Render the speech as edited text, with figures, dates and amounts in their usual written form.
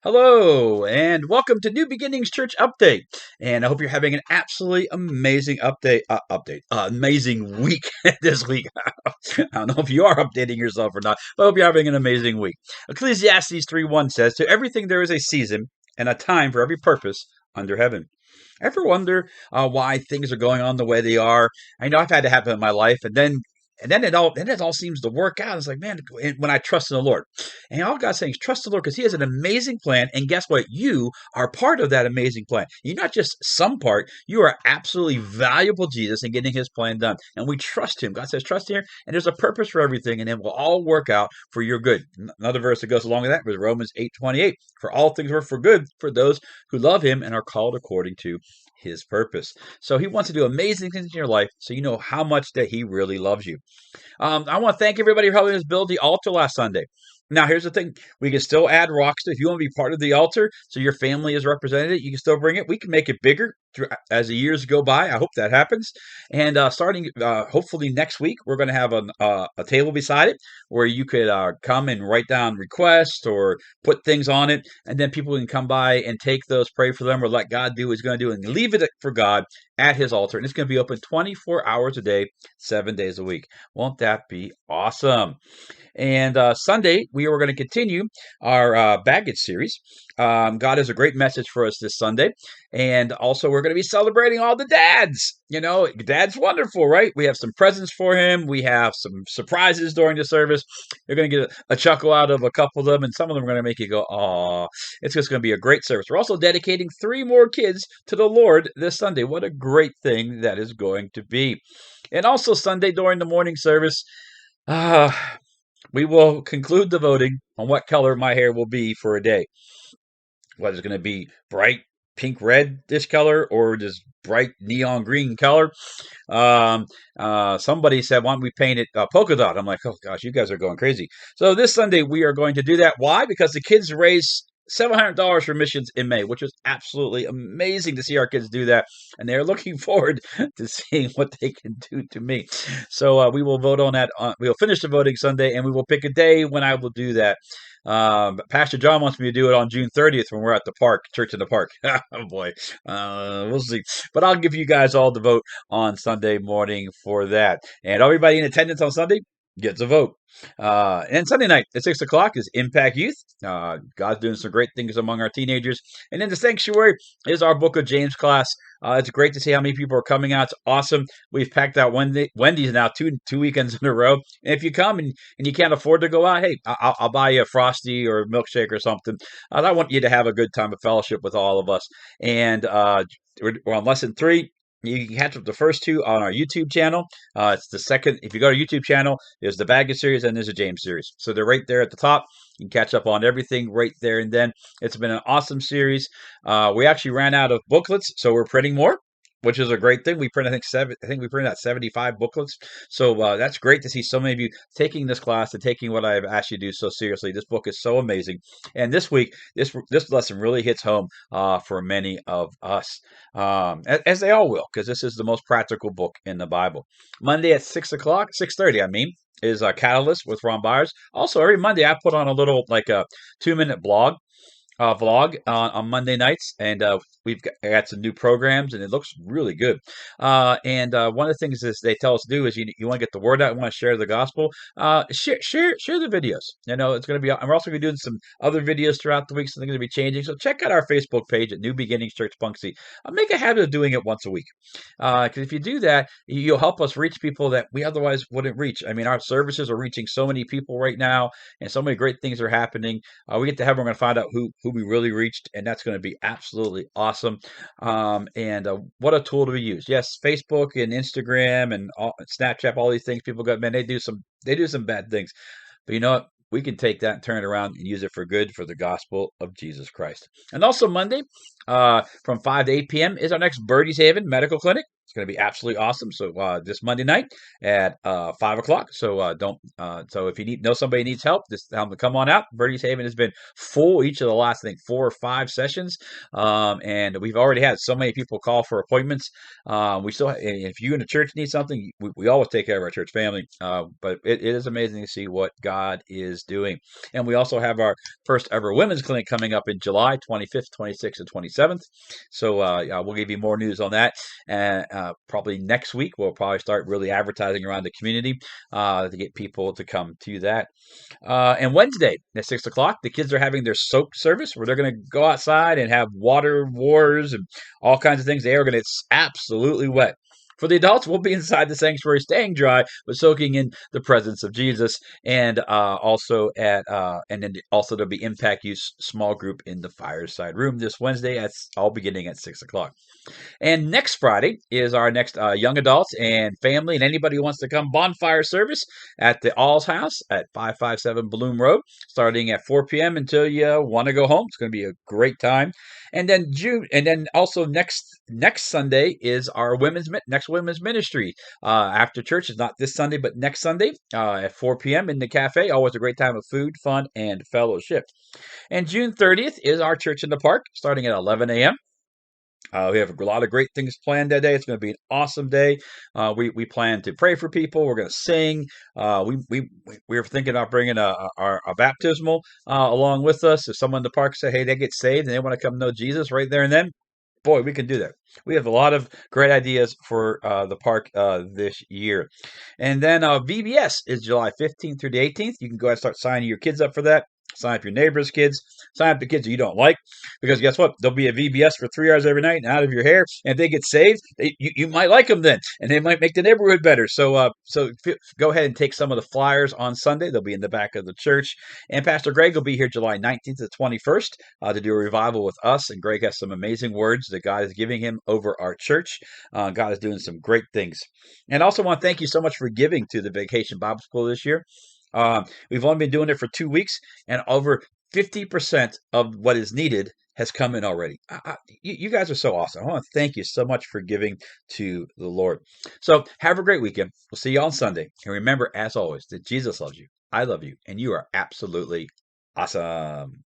Hello, and welcome to New Beginnings Church Update. And I hope you're having an absolutely amazing amazing week this week. I don't know if you are updating yourself or not, but I hope you're having an amazing week. Ecclesiastes 3:1 says, "To everything there is a season and a time for every purpose under heaven." Ever wonder why things are going on the way they are? I know I've had to happen in my life, and then it all seems to work out. It's like, man, when I trust in the Lord, and all God's saying is trust the Lord because He has an amazing plan. And guess what? You are part of that amazing plan. You're not just some part. You are absolutely valuable, Jesus, in getting His plan done. And we trust Him. God says, trust here, and there's a purpose for everything, and it will all work out for your good. Another verse that goes along with that was Romans 8:28. For all things work for good for those who love Him and are called according to His purpose. So He wants to do amazing things in your life, so you know how much that He really loves you. I want to thank everybody for helping us build the altar last Sunday. Now, here's the thing. We can still add rocks. If you want to be part of the altar so your family is represented, you can still bring it. We can make it bigger as the years go by. I hope that happens. And starting hopefully next week, we're going to have a table beside it where you could come and write down requests or put things on it. And then people can come by and take those, pray for them, or let God do what He's going to do and leave it for God at His altar. And it's going to be open 24 hours a day, 7 days a week. Won't that be awesome? And Sunday, we are going to continue our baggage series. God has a great message for us this Sunday. And also, we're going to be celebrating all the dads. You know, dad's wonderful, right? We have some presents for him. We have some surprises during the service. You're going to get a chuckle out of a couple of them, and some of them are going to make you go, "Aw." It's just going to be a great service. We're also dedicating 3 more kids to the Lord this Sunday. What a great thing that is going to be. And also, Sunday during the morning service, uh, we will conclude the voting on what color my hair will be for a day. Whether it's going to be bright pink red this color or this bright neon green color. Somebody said, why don't we paint it polka dot? I'm like, oh gosh, you guys are going crazy. So this Sunday we are going to do that. Why? Because the kids raise $700 for missions in May, which was absolutely amazing to see our kids do that. And they're looking forward to seeing what they can do to me. So we will vote on that. We'll finish the voting Sunday, and we will pick a day when I will do that. Pastor John wants me to do it on June 30th when we're at the park, church in the park. Oh boy, we'll see. But I'll give you guys all the vote on Sunday morning for that. And everybody in attendance on Sunday gets a vote. And Sunday night at 6 o'clock is Impact Youth. God's doing some great things among our teenagers. And then the sanctuary is our Book of James class. It's great to see how many people are coming out. It's awesome. We've packed out Wendy's now two weekends in a row. And if you come and you can't afford to go out, hey, I'll buy you a Frosty or a milkshake or something. I want you to have a good time of fellowship with all of us. And we're on lesson 3. You can catch up the first 2 on our YouTube channel. It's the second. If you go to YouTube channel, there's the Baggage series and there's a James series. So they're right there at the top. You can catch up on everything right there and then. It's been an awesome series. We actually ran out of booklets, so we're printing more, which is a great thing. We print, I think we printed out 75 booklets. So that's great to see so many of you taking this class and taking what I've asked you to do so seriously. This book is so amazing. And this week, this lesson really hits home for many of us, as they all will, because this is the most practical book in the Bible. Monday at 6 o'clock, 6:30, is Catalyst with Ron Byers. Also, every Monday I put on a little, like a 2-minute vlog on Monday nights, and we've got some new programs, and it looks really good. And one of the things is they tell us to do is you want to get the word out, you want to share the gospel, share the videos. You know, it's going to be. We're also going to be doing some other videos throughout the week, so they're going to be changing. So check out our Facebook page at New Beginnings Church Punksy. Make a habit of doing it once a week, because if you do that, you'll help us reach people that we otherwise wouldn't reach. I mean, our services are reaching so many people right now, and so many great things are happening. We get to heaven, we're going to find out who we really reached, and that's going to be absolutely awesome. And what a tool to be used. Yes, Facebook and Instagram and Snapchat, all these things people got, man, they do some bad things, but you know what? We can take that and turn it around and use it for good for the gospel of Jesus Christ. And also Monday, from 5 to 8 p.m. is our next Birdie's Haven Medical Clinic. It's going to be absolutely awesome. So this Monday night at 5 o'clock. So don't. So if you know somebody needs help, just tell them to come on out. Birdie's Haven has been full each of the last, I think, 4 or 5 sessions, and we've already had so many people call for appointments. We still, if you in the church need something, we always take care of our church family. But it is amazing to see what God is doing. And we also have our first ever women's clinic coming up in July 25th, 26th, and 27th. So we'll give you more news on that. And probably next week, we'll probably start really advertising around the community to get people to come to that. And Wednesday at 6 o'clock, the kids are having their soak service where they're going to go outside and have water wars and all kinds of things. They are going to, it's absolutely wet. For the adults, we'll be inside the sanctuary staying dry, but soaking in the presence of Jesus. And and then also there'll be Impact Youth small group in the fireside room this Wednesday. It's all beginning at 6 o'clock. And next Friday is our next young adults and family and anybody who wants to come bonfire service at the Alls House at 557 Bloom Road, starting at 4 p.m. until you want to go home. It's going to be a great time. And then also next Sunday is our next women's ministry after church. It's not this Sunday, but next Sunday at 4 p.m. in the cafe. Always a great time of food, fun, and fellowship. And June 30th is our church in the park, starting at 11 a.m. We have a lot of great things planned that day. It's going to be an awesome day. We plan to pray for people. We're going to sing. We were thinking about bringing a baptismal along with us. If someone in the park say, hey, they get saved and they want to come know Jesus right there and then, boy, we can do that. We have a lot of great ideas for the park this year. And then VBS is July 15th through the 18th. You can go ahead and start signing your kids up for that. Sign up your neighbors' kids. Sign up the kids you don't like. Because guess what? There'll be a VBS for 3 hours every night and out of your hair. And if they get saved, you might like them then. And they might make the neighborhood better. So go ahead and take some of the flyers on Sunday. They'll be in the back of the church. And Pastor Greg will be here July 19th to 21st to do a revival with us. And Greg has some amazing words that God is giving him over our church. God is doing some great things. And I also want to thank you so much for giving to the Vacation Bible School this year. We've only been doing it for 2 weeks, and over 50% of what is needed has come in already. You guys are so awesome. I want to thank you so much for giving to the Lord. So have a great weekend. We'll see you on Sunday. And remember, as always, that Jesus loves you, I love you, and you are absolutely awesome.